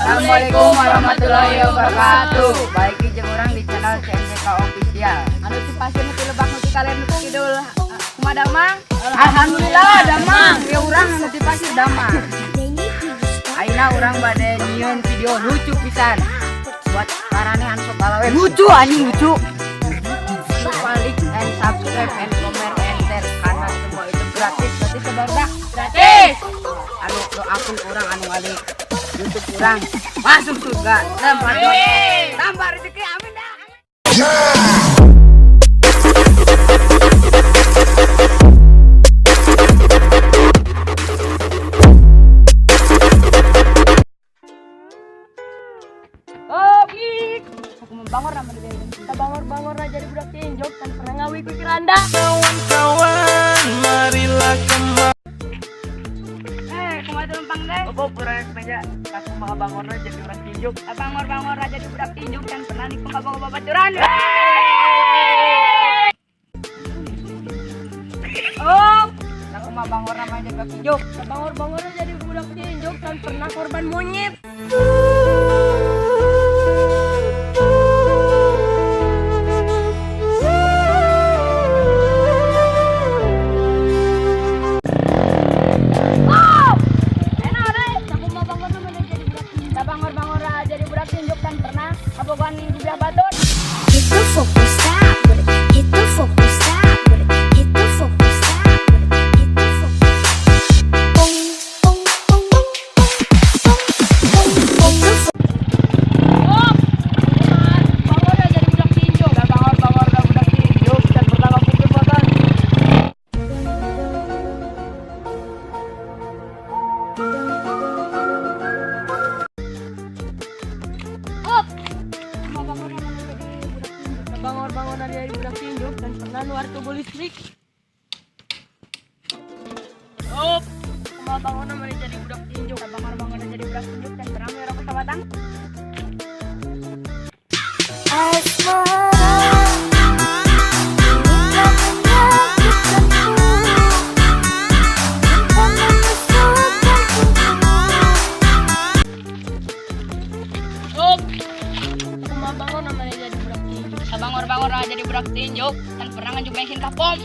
Assalamualaikum warahmatullahi wabarakatuh. Baiki jeung urang di channel CNCK Official. Anu si pasien nu lebak nu kalian nu kidul kumaha damang? Alhamdulillah damang. Ya urang anu di pasir damang. Ayeuna urang bade nyieun video lucu pisan. Buat parane anu sok galawe lucu anjing lucu. Lupa like and subscribe and comment and share karena semua itu gratis. Berarti sebardah gratis. Anu doakeun urang anu ngalik YouTube urang masuk surga. Tambah rezeki amin dah. Aku membangor nama dia. Kita bangor jadi budak tinjok kan pernah ngawi ku kiranda. Kawan-kawan marilah kembali. Kumaha lempang deh. Bobo pura meja aku mau bangorna jadi orang tinjuk. Bangor jadi budak tinjok kan pernah nikung ka babaturan. Oh, Aku mau bangorna mah jaga tinjuk. bangor jadi budak tinjok kan pernah korban monyet. Hit the focus stop with it. Hit the focus stop with it. Hit the focus stop with it. Hit the focus. Boom, boom, boom, boom, boom, boom, boom. Bangor jadi budak tinjok. Bangor budak tinjuk dan pertama pukul badan. Bangor dari budak tinjok dan pernah luar tubuh listrik. Bangor namanya jadi budak tinjok. Bangor jadi budak tinjok dan pernah merah kota Batang. Bangor namanya jadi budak tinjok. Bangor jadi budak tinjok dan pernah ngejuk bensin kapom.